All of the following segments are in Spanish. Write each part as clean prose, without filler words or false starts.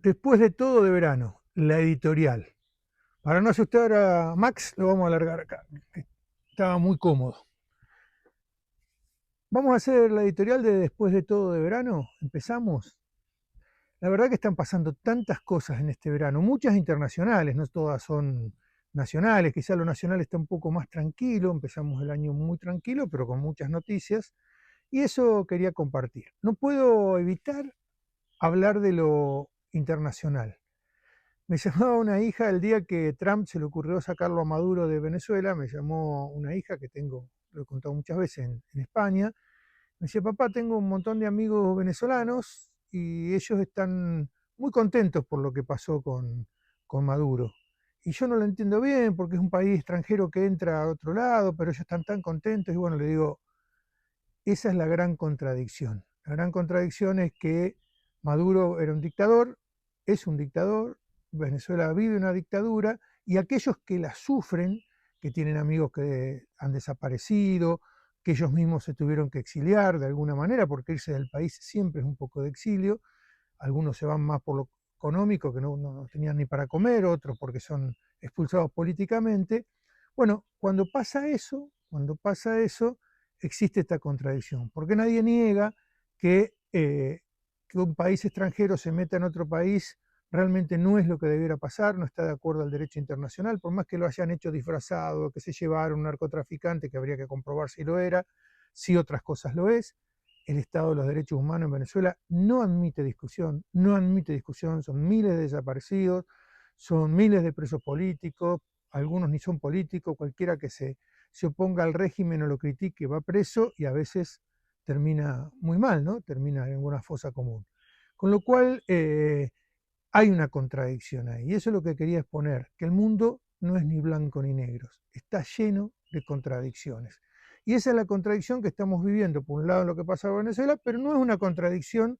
Después de todo de verano, la editorial. Para no asustar a Max, lo vamos a alargar acá, que estaba muy cómodo. Vamos a hacer la editorial de Después de todo de verano. Empezamos. La verdad que están pasando tantas cosas en este verano, muchas internacionales, no todas son nacionales. Quizá lo nacional está un poco más tranquilo. Empezamos el año muy tranquilo, pero con muchas noticias. Y eso quería compartir. No puedo evitar hablar de lo internacional. Me llamaba una hija el día que Trump se le ocurrió sacarlo a Maduro de Venezuela. Me llamó una hija que tengo, lo he contado muchas veces en España. Me decía: papá, tengo un montón de amigos venezolanos y ellos están muy contentos por lo que pasó con Maduro. Y yo no lo entiendo bien porque es un país extranjero que entra a otro lado, pero ellos están tan contentos. Y bueno, le digo, esa es la gran contradicción. La gran contradicción es que Maduro era un dictador, es un dictador, Venezuela vive una dictadura, y aquellos que la sufren, que tienen amigos que han desaparecido, que ellos mismos se tuvieron que exiliar de alguna manera, porque irse del país siempre es un poco de exilio. Algunos se van más por lo económico, que no tenían ni para comer, otros porque son expulsados políticamente. Bueno, cuando pasa eso, existe esta contradicción, porque nadie niega que un país extranjero se meta en otro país realmente no es lo que debiera pasar, no está de acuerdo al derecho internacional, por más que lo hayan hecho disfrazado, que se llevaron un narcotraficante, que habría que comprobar si lo era, si otras cosas lo es. El Estado de los Derechos Humanos en Venezuela no admite discusión, no admite discusión, son miles de desaparecidos, son miles de presos políticos, algunos ni son políticos, cualquiera que se oponga al régimen o lo critique va preso y a veces termina muy mal, ¿no? Termina en una fosa común. Con lo cual hay una contradicción ahí, y eso es lo que quería exponer, que el mundo no es ni blanco ni negro, está lleno de contradicciones. Y esa es la contradicción que estamos viviendo, por un lado lo que pasa en Venezuela, pero no es una contradicción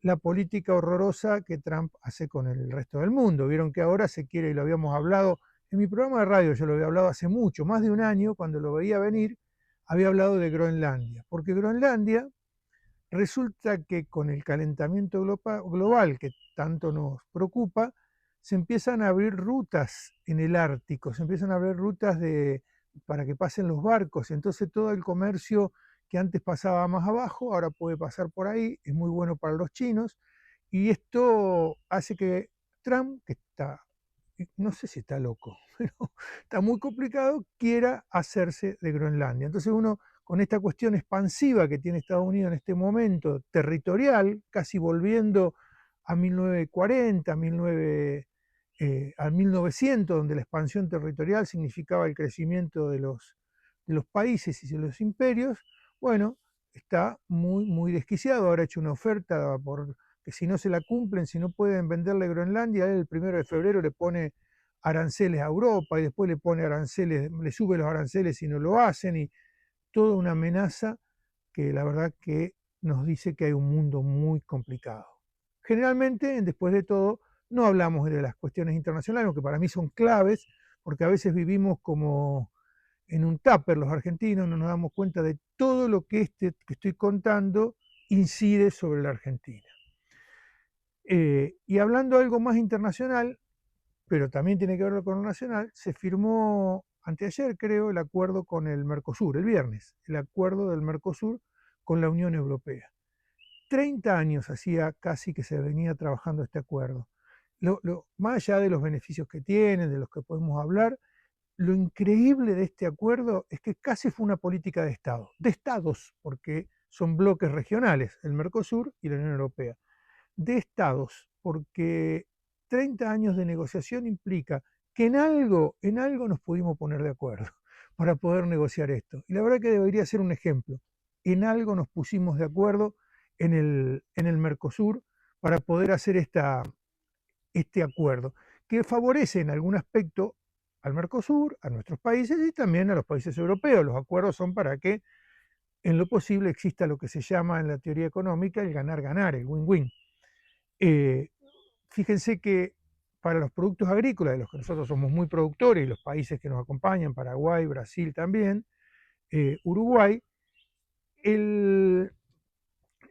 la política horrorosa que Trump hace con el resto del mundo. Vieron que ahora se quiere, y lo habíamos hablado en mi programa de radio, yo lo había hablado hace mucho, más de un año, cuando lo veía venir, había hablado de Groenlandia, porque Groenlandia resulta que con el calentamiento global que tanto nos preocupa, se empiezan a abrir rutas en el Ártico, se empiezan a abrir rutas para que pasen los barcos, entonces todo el comercio que antes pasaba más abajo, ahora puede pasar por ahí, es muy bueno para los chinos, y esto hace que Trump, que está, no sé si está loco, pero está muy complicado, quiera hacerse de Groenlandia. Entonces uno, con esta cuestión expansiva que tiene Estados Unidos en este momento, territorial, casi volviendo a 1940, a 1900, donde la expansión territorial significaba el crecimiento de los países y de los imperios, bueno, está muy, muy desquiciado. Ahora ha hecho una oferta que si no se la cumplen, si no pueden venderle Groenlandia, él el 1 de febrero le pone aranceles a Europa y después le pone aranceles, le sube los aranceles si no lo hacen, y toda una amenaza que la verdad que nos dice que hay un mundo muy complicado. Generalmente, después de todo, no hablamos de las cuestiones internacionales, que para mí son claves, porque a veces vivimos como en un tupper los argentinos, no nos damos cuenta de todo lo que estoy contando incide sobre la Argentina. Y hablando de algo más internacional, pero también tiene que ver con lo nacional, se firmó anteayer, creo, el acuerdo con el Mercosur, el viernes, el acuerdo del Mercosur con la Unión Europea. 30 años hacía casi que se venía trabajando este acuerdo. Más allá de los beneficios que tiene, de los que podemos hablar, lo increíble de este acuerdo es que casi fue una política de Estado, de estados, porque son bloques regionales, el Mercosur y la Unión Europea, de estados, porque 30 años de negociación implica que en algo nos pudimos poner de acuerdo para poder negociar esto. Y la verdad que debería ser un ejemplo. En algo nos pusimos de acuerdo en el Mercosur para poder hacer este acuerdo, que favorece en algún aspecto al Mercosur, a nuestros países y también a los países europeos. Los acuerdos son para que en lo posible exista lo que se llama en la teoría económica el ganar-ganar, el win-win. Eh, Fíjense que para los productos agrícolas, de los que nosotros somos muy productores, y los países que nos acompañan, Paraguay, Brasil también, Uruguay, el,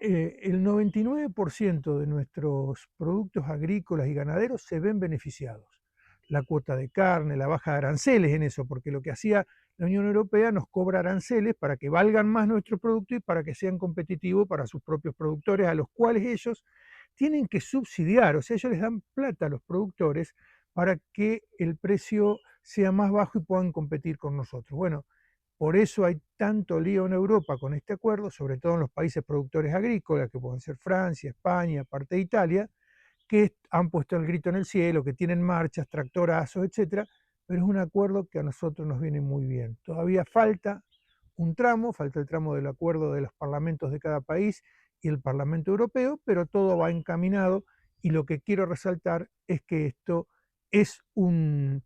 el 99% de nuestros productos agrícolas y ganaderos se ven beneficiados. La cuota de carne, la baja de aranceles en eso, porque lo que hacía la Unión Europea nos cobra aranceles para que valgan más nuestros productos y para que sean competitivos para sus propios productores, a los cuales ellos tienen que subsidiar, o sea, ellos les dan plata a los productores para que el precio sea más bajo y puedan competir con nosotros. Bueno, por eso hay tanto lío en Europa con este acuerdo, sobre todo en los países productores agrícolas, que pueden ser Francia, España, parte de Italia, que han puesto el grito en el cielo, que tienen marchas, tractorazos, etcétera, pero es un acuerdo que a nosotros nos viene muy bien. Todavía falta un tramo, falta el tramo del acuerdo de los parlamentos de cada país y el Parlamento Europeo, pero todo va encaminado y lo que quiero resaltar es que esto es una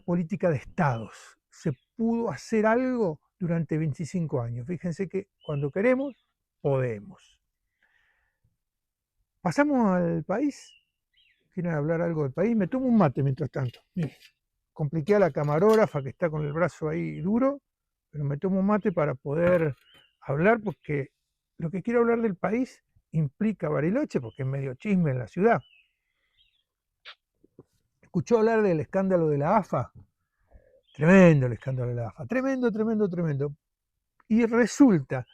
política de estados. Se pudo hacer algo durante 25 años. Fíjense que cuando queremos, podemos. Pasamos al país. ¿Quieren hablar algo del país? Me tomo un mate mientras tanto. Miren, compliqué a la camarógrafa que está con el brazo ahí duro, pero me tomo un mate para poder hablar porque lo que quiero hablar del país implica Bariloche porque es medio chisme en la ciudad. ¿Escuchó hablar del escándalo de la AFA? Tremendo el escándalo de la AFA, tremendo, tremendo, tremendo. Y resulta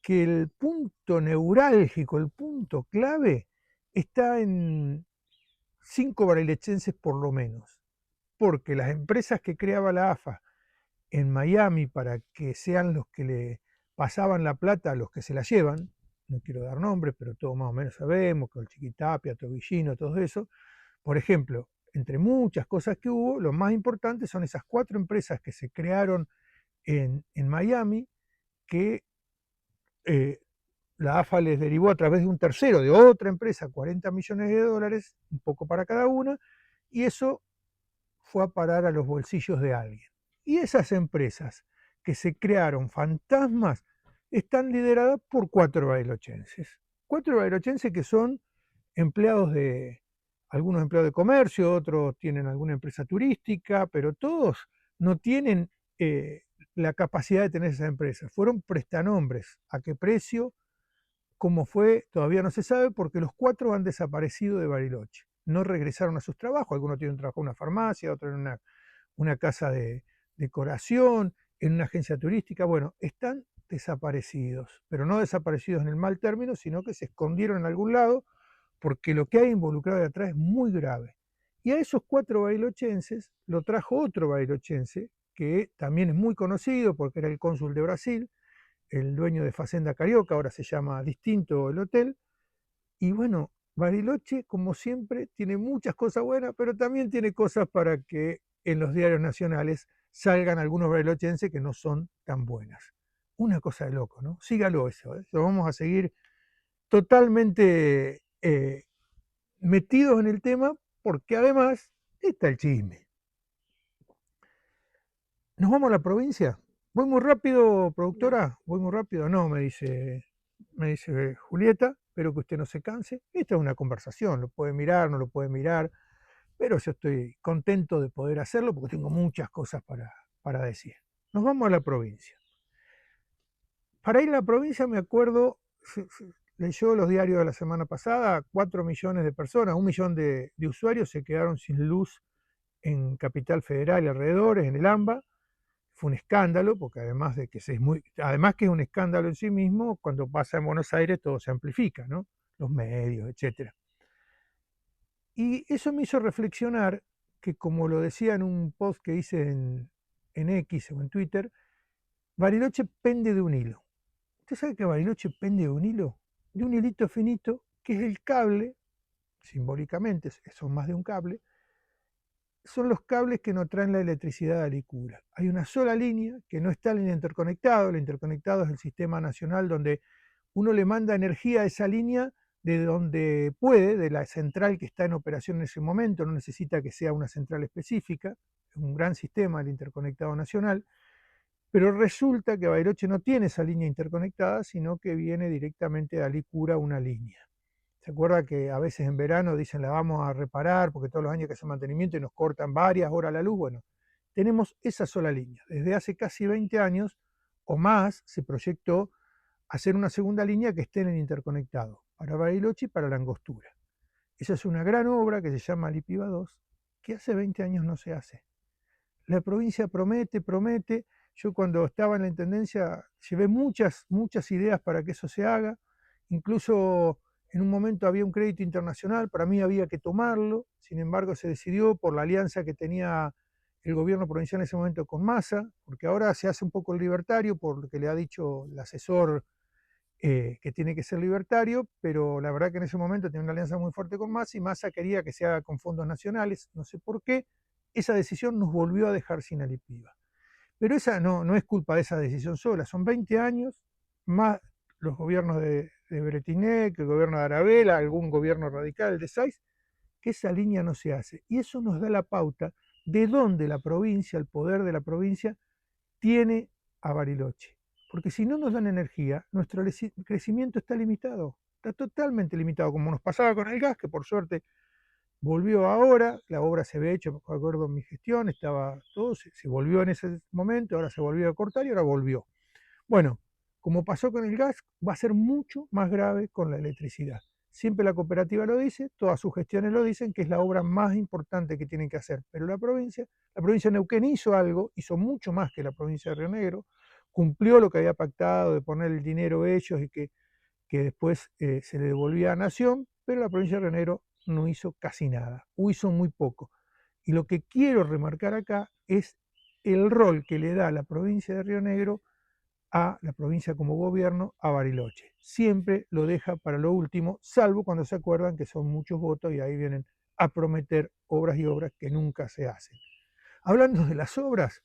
que el punto neurálgico, el punto clave, está en 5 barilechenses por lo menos, porque las empresas que creaba la AFA en Miami para que sean los que le pasaban la plata a los que se la llevan, no quiero dar nombres, pero todos más o menos sabemos, que el Chiquitapia, Tobillino, todo eso, por ejemplo, entre muchas cosas que hubo, lo más importante son esas 4 empresas que se crearon en Miami, que la AFA les derivó a través de un tercero, de otra empresa, 40 millones de dólares, un poco para cada una, y eso fue a parar a los bolsillos de alguien. Y esas empresas que se crearon fantasmas están lideradas por 4 bailochenses. 4 bailochenses que son empleados de, algunos empleados de comercio, otros tienen alguna empresa turística, pero todos no tienen la capacidad de tener esas empresas. Fueron prestanombres. ¿A qué precio? ¿Cómo fue? Todavía no se sabe porque los 4 han desaparecido de Bariloche. No regresaron a sus trabajos. Algunos tienen trabajo en una farmacia, otros en una casa de decoración, en una agencia turística. Bueno, están desaparecidos, pero no desaparecidos en el mal término, sino que se escondieron en algún lado porque lo que hay involucrado de atrás es muy grave. Y a esos 4 bailochenses lo trajo otro bailochense, que también es muy conocido porque era el cónsul de Brasil, el dueño de Facenda Carioca, ahora se llama distinto el hotel. Y bueno, Bariloche, como siempre, tiene muchas cosas buenas, pero también tiene cosas para que en los diarios nacionales salgan algunos barilochenses que no son tan buenas. Una cosa de loco, ¿no? Sígalo eso, ¿eh? Lo vamos a seguir totalmente metidos en el tema porque además está el chisme. ¿Nos vamos a la provincia? ¿Voy muy rápido, productora? ¿Voy muy rápido? No, me dice Julieta, espero que usted no se canse. Esta es una conversación, lo puede mirar, no lo puede mirar, pero yo estoy contento de poder hacerlo porque tengo muchas cosas para decir. Nos vamos a la provincia. Para ir a la provincia me acuerdo, leyó los diarios de la semana pasada, 4 millones de personas, 1 millón de usuarios se quedaron sin luz en Capital Federal y alrededores, en el AMBA. Fue un escándalo, porque además de que además que es un escándalo en sí mismo, cuando pasa en Buenos Aires todo se amplifica, ¿no? Los medios, etc. Y eso me hizo reflexionar que, como lo decía en un post que hice en X o en Twitter, Bariloche pende de un hilo. ¿Usted sabe que Bariloche pende de un hilo? De un hilito finito, que es el cable, simbólicamente, son más de un cable, son los cables que nos traen la electricidad de Alicura. Hay una sola línea que no está en el interconectado es el sistema nacional donde uno le manda energía a esa línea de donde puede, de la central que está en operación en ese momento, no necesita que sea una central específica, es un gran sistema el interconectado nacional, pero resulta que Bariloche no tiene esa línea interconectada, sino que viene directamente de Alicura una línea. ¿Se acuerda que a veces en verano dicen la vamos a reparar porque todos los años que hacen mantenimiento y nos cortan varias horas la luz? Bueno, tenemos esa sola línea. Desde hace casi 20 años o más se proyectó hacer una segunda línea que esté en el interconectado, para Bariloche y para la Angostura. Esa es una gran obra que se llama Lipiva 2, que hace 20 años no se hace. La provincia promete, promete. Yo cuando estaba en la Intendencia llevé muchas ideas para que eso se haga. Incluso en un momento había un crédito internacional, para mí había que tomarlo. Sin embargo, se decidió por la alianza que tenía el gobierno provincial en ese momento con Massa, porque ahora se hace un poco el libertario, por lo que le ha dicho el asesor que tiene que ser libertario, pero la verdad que en ese momento tenía una alianza muy fuerte con Massa y Massa quería que se haga con fondos nacionales, no sé por qué. Esa decisión nos volvió a dejar sin Alipiba. Pero esa no es culpa de esa decisión sola, son 20 años, más los gobiernos de Bretinec, el gobierno de Arabella, algún gobierno radical de Saiz, que esa línea no se hace. Y eso nos da la pauta de dónde la provincia, el poder de la provincia, tiene a Bariloche. Porque si no nos dan energía, nuestro crecimiento está limitado, está totalmente limitado, como nos pasaba con el gas, que por suerte volvió ahora, la obra se había hecho, me acuerdo en mi gestión, estaba todo, se volvió en ese momento, ahora se volvió a cortar y ahora volvió. Bueno, como pasó con el gas, va a ser mucho más grave con la electricidad. Siempre la cooperativa lo dice, todas sus gestiones lo dicen, que es la obra más importante que tienen que hacer. Pero la provincia de Neuquén hizo algo, hizo mucho más que la provincia de Río Negro, cumplió lo que había pactado de poner el dinero ellos y que después se le devolvía a Nación, pero la provincia de Río Negro no hizo casi nada, o hizo muy poco. Y lo que quiero remarcar acá es el rol que le da la provincia de Río Negro a la provincia como gobierno, a Bariloche. Siempre lo deja para lo último, salvo cuando se acuerdan que son muchos votos y ahí vienen a prometer obras y obras que nunca se hacen. Hablando de las obras,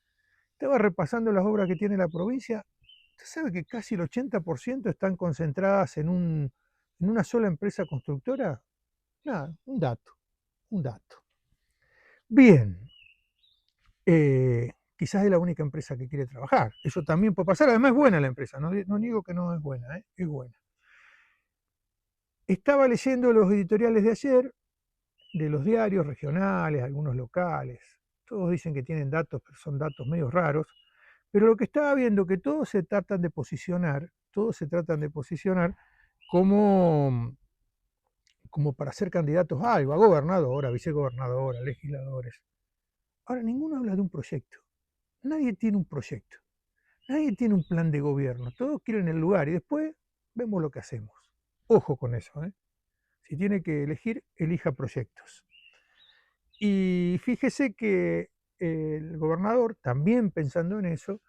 estaba repasando las obras que tiene la provincia. Usted sabe que casi el 80% están concentradas en una sola empresa constructora. Nada, un dato, un dato. Bien, quizás es la única empresa que quiere trabajar. Eso también puede pasar. Además es buena la empresa, no digo que no es buena, es buena. Estaba leyendo los editoriales de ayer, de los diarios regionales, algunos locales. Todos dicen que tienen datos, pero son datos medio raros. Pero lo que estaba viendo que todos se tratan de posicionar como, como para ser candidatos a algo, a gobernador, a vicegobernador, a legisladores. Ahora, ninguno habla de un proyecto. Nadie tiene un proyecto. Nadie tiene un plan de gobierno. Todos quieren el lugar y después vemos lo que hacemos. Ojo con eso, ¿eh? Si tiene que elegir, elija proyectos. Y fíjese que el gobernador, también pensando en eso,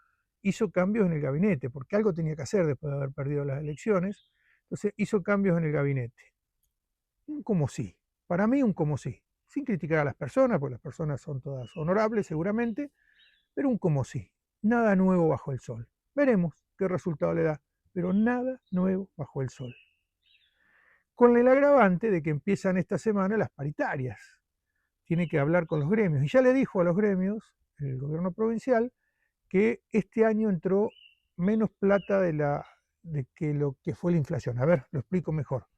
hizo cambios en el gabinete, porque algo tenía que hacer después de haber perdido las elecciones. Entonces hizo cambios en el gabinete. Un como sí. Para mí un como sí. Sin criticar a las personas, porque las personas son todas honorables seguramente, pero un como sí. Nada nuevo bajo el sol. Veremos qué resultado le da, pero nada nuevo bajo el sol. Con el agravante de que empiezan esta semana las paritarias. Tiene que hablar con los gremios. Y ya le dijo a los gremios, el gobierno provincial, que este año entró menos plata de que lo que fue la inflación. A ver, lo explico mejor.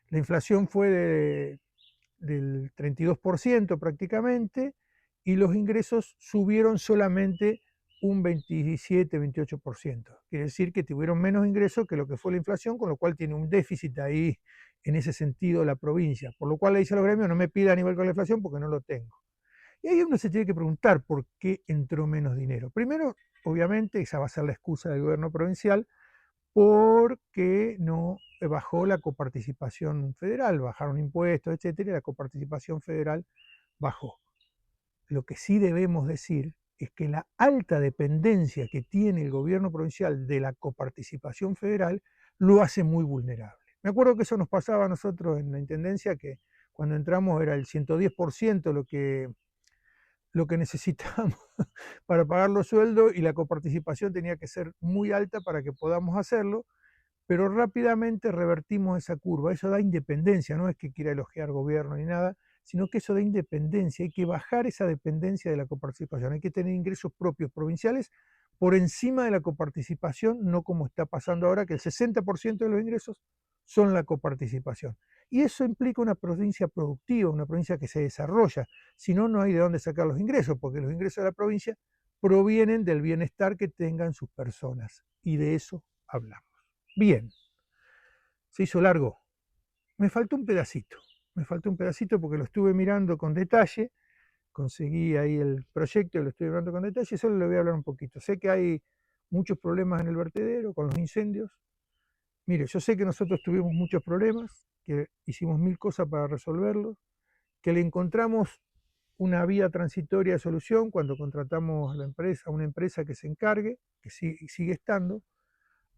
La inflación fue del 32% prácticamente y los ingresos subieron solamente un 27-28%. Quiere decir que tuvieron menos ingresos que lo que fue la inflación, con lo cual tiene un déficit ahí en ese sentido la provincia. Por lo cual le dice a los gremios, no me pida a nivel con la inflación porque no lo tengo. Y ahí uno se tiene que preguntar por qué entró menos dinero. Primero, obviamente, esa va a ser la excusa del gobierno provincial, porque no bajó la coparticipación federal, bajaron impuestos, etcétera, y la coparticipación federal bajó. Lo que sí debemos decir es que la alta dependencia que tiene el gobierno provincial de la coparticipación federal lo hace muy vulnerable. Me acuerdo que eso nos pasaba a nosotros en la Intendencia, que cuando entramos era el 110% lo que necesitábamos para pagar los sueldos y la coparticipación tenía que ser muy alta para que podamos hacerlo, pero rápidamente revertimos esa curva. Eso da independencia, no es que quiera elogiar gobierno ni nada, sino que eso da independencia. Hay que bajar esa dependencia de la coparticipación, hay que tener ingresos propios provinciales por encima de la coparticipación, no como está pasando ahora, que el 60% de los ingresos son la coparticipación. Y eso implica una provincia productiva, una provincia que se desarrolla. Si no, no hay de dónde sacar los ingresos, porque los ingresos de la provincia provienen del bienestar que tengan sus personas. Y de eso hablamos. Bien, se hizo largo. Me faltó un pedacito. Me faltó un pedacito porque lo estuve mirando con detalle. Conseguí ahí el proyecto y lo estoy mirando con detalle. Solo le voy a hablar un poquito. Sé que hay muchos problemas en el vertedero con los incendios. Mire, yo sé que nosotros tuvimos muchos problemas, que hicimos mil cosas para resolverlos, que le encontramos una vía transitoria de solución cuando contratamos a la empresa, a una empresa que se encargue, que sigue estando.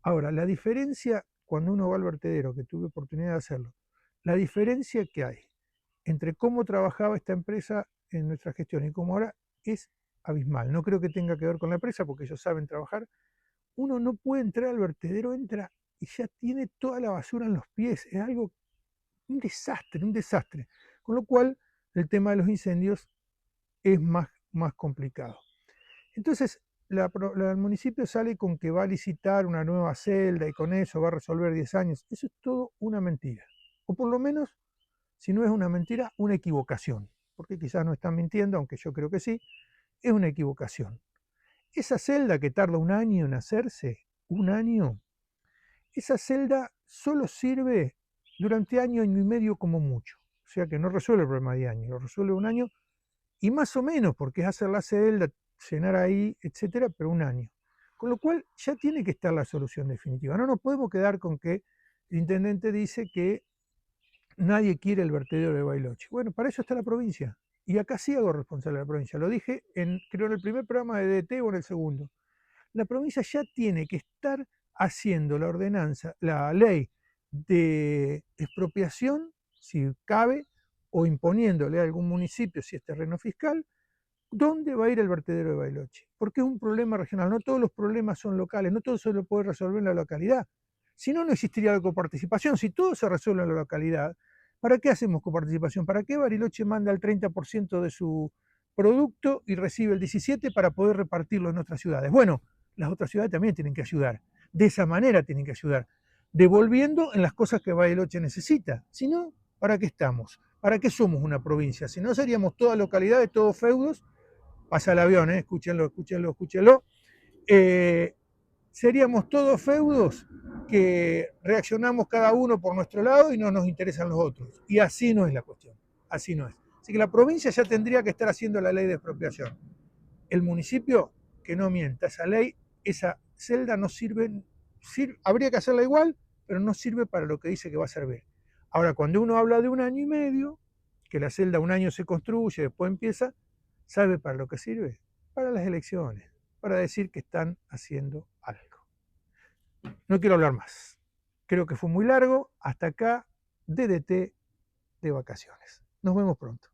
Ahora, la diferencia cuando uno va al vertedero, que tuve oportunidad de hacerlo, la diferencia que hay entre cómo trabajaba esta empresa en nuestra gestión y cómo ahora es abismal. No creo que tenga que ver con la empresa porque ellos saben trabajar. Uno no puede entrar al vertedero, entra y ya tiene toda la basura en los pies. Es algo, un desastre, un desastre. Con lo cual, el tema de los incendios es más complicado. Entonces, el municipio sale con que va a licitar una nueva celda y con eso va a resolver 10 años. Eso es todo una mentira. O por lo menos, si no es una mentira, una equivocación. Porque quizás no están mintiendo, aunque yo creo que sí, es una equivocación. Esa celda que tarda un año en hacerse, un año, esa celda solo sirve durante año y medio como mucho. O sea que no resuelve el problema de año, lo resuelve un año y más o menos, porque es hacer la celda, llenar ahí, etcétera, pero un año. Con lo cual ya tiene que estar la solución definitiva. No nos podemos quedar con que el intendente dice que nadie quiere el vertedero de Bariloche. Bueno, para eso está la provincia. Y acá sí hago responsable a la provincia. Lo dije creo en el primer programa de DT o en el segundo. La provincia ya tiene que estar haciendo la ordenanza, la ley de expropiación, si cabe, o imponiéndole a algún municipio, si es terreno fiscal, dónde va a ir el vertedero de Bariloche. Porque es un problema regional, no todos los problemas son locales, no todo se lo puede resolver en la localidad. Si no, no existiría la coparticipación. Si todo se resuelve en la localidad, ¿para qué hacemos coparticipación? ¿Para qué Bariloche manda el 30% de su producto y recibe el 17% para poder repartirlo en otras ciudades? Bueno, las otras ciudades también tienen que ayudar. De esa manera tienen que ayudar, devolviendo en las cosas que Bariloche necesita. Si no, ¿para qué estamos? ¿Para qué somos una provincia? Si no, seríamos todas localidades, todos feudos. Pasa el avión, escúchenlo, escúchenlo, escúchenlo. Eh, Seríamos todos feudos que reaccionamos cada uno por nuestro lado y no nos interesan los otros. Y así no es la cuestión, así no es. Así que la provincia ya tendría que estar haciendo la ley de expropiación. El municipio, que no mienta, esa ley, esa celda no sirve, habría que hacerla igual, pero no sirve para lo que dice que va a servir. Ahora, cuando uno habla de un año y medio, que la celda un año se construye, después empieza, ¿sabe para lo que sirve? Para las elecciones, para decir que están haciendo algo. No quiero hablar más. Creo que fue muy largo. Hasta acá, DDT de vacaciones. Nos vemos pronto.